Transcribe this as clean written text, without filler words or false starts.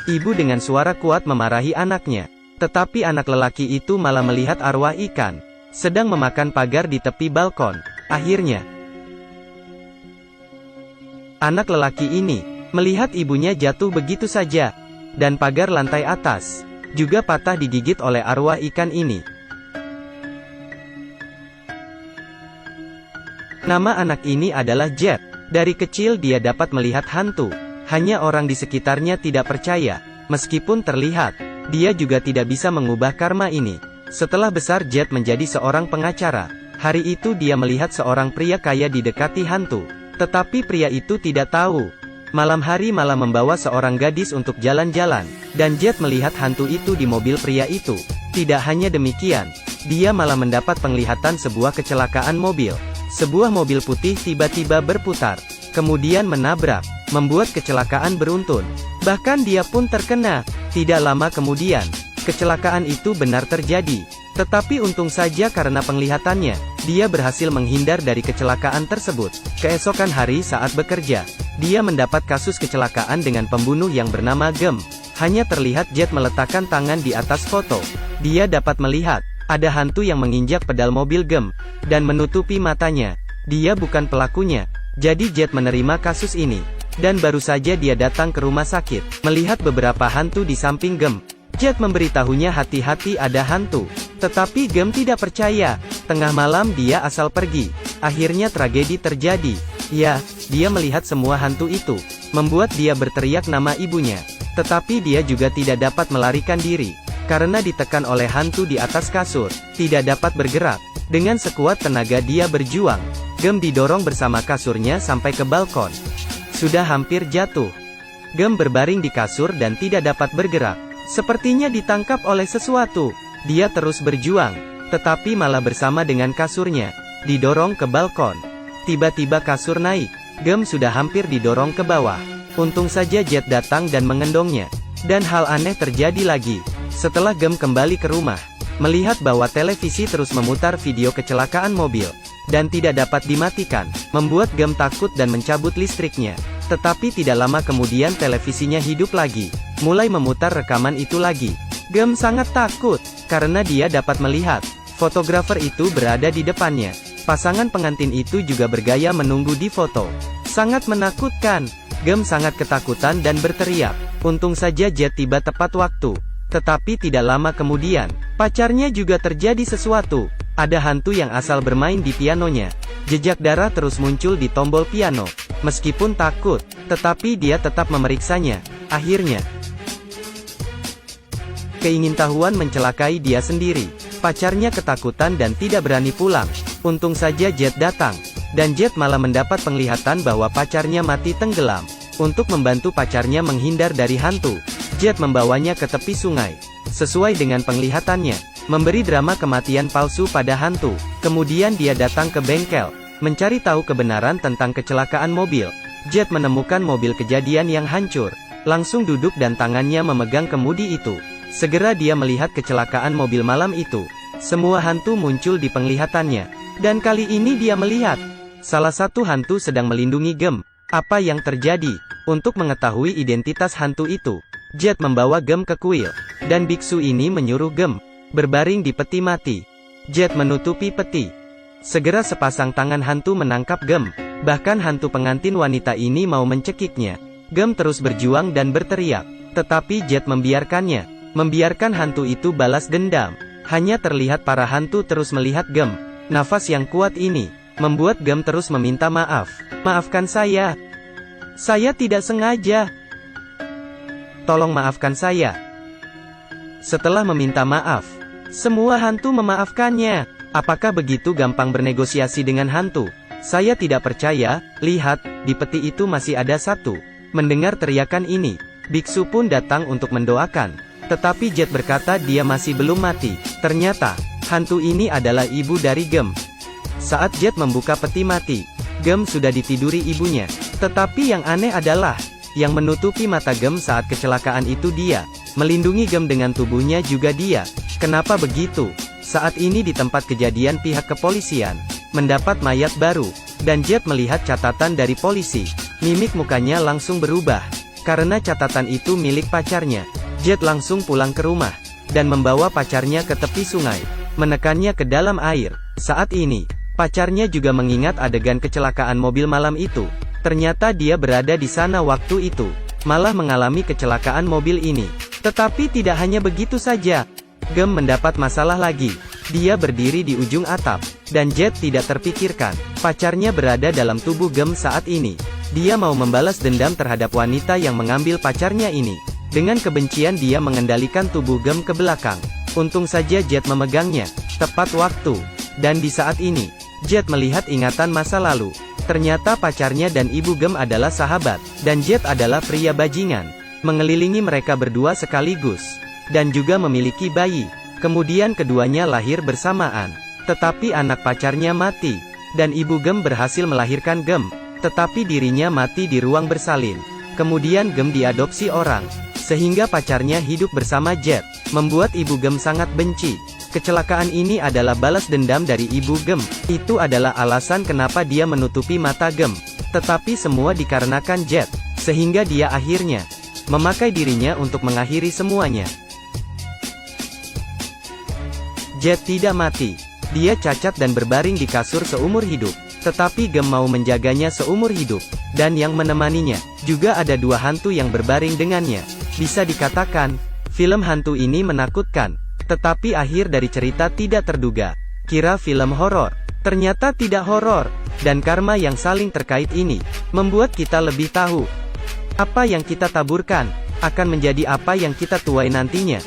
Ibu dengan suara kuat memarahi anaknya. Tetapi anak lelaki itu malah melihat arwah ikan sedang memakan pagar di tepi balkon. Akhirnya, anak lelaki ini melihat ibunya jatuh begitu saja, dan pagar lantai atas juga patah digigit oleh arwah ikan ini. Nama anak ini adalah Jet. Dari kecil dia dapat melihat hantu. Hanya orang di sekitarnya tidak percaya. Meskipun terlihat, dia juga tidak bisa mengubah karma ini. Setelah besar Jet menjadi seorang pengacara. Hari itu dia melihat seorang pria kaya didekati hantu. Tetapi pria itu tidak tahu. Malam hari malah membawa seorang gadis untuk jalan-jalan. Dan Jet melihat hantu itu di mobil pria itu. Tidak hanya demikian, dia malah mendapat penglihatan sebuah kecelakaan mobil. Sebuah mobil putih tiba-tiba berputar, kemudian menabrak, membuat kecelakaan beruntun. Bahkan dia pun terkena. Tidak lama kemudian, kecelakaan itu benar terjadi. Tetapi untung saja karena penglihatannya, dia berhasil menghindar dari kecelakaan tersebut. Keesokan hari saat bekerja, dia mendapat kasus kecelakaan dengan pembunuh yang bernama Gem. Hanya terlihat Jet meletakkan tangan di atas foto. Dia dapat melihat ada hantu yang menginjak pedal mobil Gem dan menutupi matanya. Dia bukan pelakunya. Jadi Jet menerima kasus ini. Dan baru saja dia datang ke rumah sakit, melihat beberapa hantu di samping Gem. Jet memberitahunya hati-hati ada hantu. Tetapi Gem tidak percaya. Tengah malam dia asal pergi. Akhirnya tragedi terjadi. Ya, dia melihat semua hantu itu. Membuat dia berteriak nama ibunya. Tetapi dia juga tidak dapat melarikan diri. Karena ditekan oleh hantu di atas kasur, tidak dapat bergerak. Dengan sekuat tenaga dia berjuang. Gem didorong bersama kasurnya sampai ke balkon. Sudah hampir jatuh. Gem berbaring di kasur dan tidak dapat bergerak. Sepertinya ditangkap oleh sesuatu. Dia terus berjuang, tetapi malah bersama dengan kasurnya, didorong ke balkon. Tiba-tiba kasur naik. Gem sudah hampir didorong ke bawah. Untung saja Jet datang dan mengendongnya. Dan hal aneh terjadi lagi. Setelah Gem kembali ke rumah, melihat bahwa televisi terus memutar video kecelakaan mobil, dan tidak dapat dimatikan, membuat Gem takut dan mencabut listriknya. Tetapi tidak lama kemudian televisinya hidup lagi, mulai memutar rekaman itu lagi. Gem sangat takut, karena dia dapat melihat, fotografer itu berada di depannya. Pasangan pengantin itu juga bergaya menunggu di foto. Sangat menakutkan. Gem sangat ketakutan dan berteriak. Untung saja Jet tiba tepat waktu. Tetapi tidak lama kemudian, pacarnya juga terjadi sesuatu. Ada hantu yang asal bermain di pianonya. Jejak darah terus muncul di tombol piano. Meskipun takut, tetapi dia tetap memeriksanya. Akhirnya, keingintahuan mencelakai dia sendiri. Pacarnya ketakutan dan tidak berani pulang. Untung saja Jet datang. Dan Jet malah mendapat penglihatan bahwa pacarnya mati tenggelam. Untuk membantu pacarnya menghindar dari hantu, Jet membawanya ke tepi sungai. Sesuai dengan penglihatannya, memberi drama kematian palsu pada hantu. Kemudian dia datang ke bengkel, mencari tahu kebenaran tentang kecelakaan mobil. Jet menemukan mobil kejadian yang hancur. Langsung duduk dan tangannya memegang kemudi itu. Segera dia melihat kecelakaan mobil malam itu. Semua hantu muncul di penglihatannya. Dan kali ini dia melihat salah satu hantu sedang melindungi Gem. Apa yang terjadi? Untuk mengetahui identitas hantu itu, Jet membawa Gem ke kuil. Dan biksu ini menyuruh Gem berbaring di peti mati. Jet menutupi peti. Segera sepasang tangan hantu menangkap Gem. Bahkan hantu pengantin wanita ini mau mencekiknya. Gem terus berjuang dan berteriak. Tetapi Jet membiarkannya. Membiarkan hantu itu balas dendam. Hanya terlihat para hantu terus melihat Gem. Nafas yang kuat ini membuat Gem terus meminta maaf. Maafkan saya. Saya tidak sengaja. Tolong maafkan saya. Setelah meminta maaf, semua hantu memaafkannya. Apakah begitu gampang bernegosiasi dengan hantu? Saya tidak percaya. Lihat, di peti itu masih ada satu. Mendengar teriakan ini, biksu pun datang untuk mendoakan. Tetapi Jet berkata dia masih belum mati. Ternyata, hantu ini adalah ibu dari Gem. Saat Jet membuka peti mati, Gem sudah ditiduri ibunya. Tetapi yang aneh adalah, yang menutupi mata Gem saat kecelakaan itu dia. Melindungi Gem dengan tubuhnya juga dia. Kenapa begitu? Saat ini di tempat kejadian pihak kepolisian mendapat mayat baru. Dan Jet melihat catatan dari polisi. Mimik mukanya langsung berubah. Karena catatan itu milik pacarnya, Jet langsung pulang ke rumah, dan membawa pacarnya ke tepi sungai, menekannya ke dalam air. Saat ini, pacarnya juga mengingat adegan kecelakaan mobil malam itu. Ternyata dia berada di sana waktu itu, malah mengalami kecelakaan mobil ini. Tetapi tidak hanya begitu saja, Gem mendapat masalah lagi. Dia berdiri di ujung atap, dan Jet tidak terpikirkan, pacarnya berada dalam tubuh Gem saat ini. Dia mau membalas dendam terhadap wanita yang mengambil pacarnya ini. Dengan kebencian dia mengendalikan tubuh Gem ke belakang. Untung saja Jet memegangnya, tepat waktu. Dan di saat ini, Jet melihat ingatan masa lalu. Ternyata pacarnya dan ibu Gem adalah sahabat, dan Jet adalah pria bajingan. Mengelilingi mereka berdua sekaligus, dan juga memiliki bayi. Kemudian keduanya lahir bersamaan. Tetapi anak pacarnya mati, dan ibu Gem berhasil melahirkan Gem. Tetapi dirinya mati di ruang bersalin. Kemudian Gem diadopsi orang, sehingga pacarnya hidup bersama Jet, membuat ibu Gem sangat benci. Kecelakaan ini adalah balas dendam dari ibu Gem. Itu adalah alasan kenapa dia menutupi mata Gem. Tetapi semua dikarenakan Jet, sehingga dia akhirnya memakai dirinya untuk mengakhiri semuanya. Jet tidak mati. Dia cacat dan berbaring di kasur seumur hidup. Tetapi Gem mau menjaganya seumur hidup. Dan yang menemaninya, juga ada dua hantu yang berbaring dengannya. Bisa dikatakan, film hantu ini menakutkan. Tetapi akhir dari cerita tidak terduga. Kira film horor, ternyata tidak horor. Dan karma yang saling terkait ini, membuat kita lebih tahu, apa yang kita taburkan, akan menjadi apa yang kita tuai nantinya.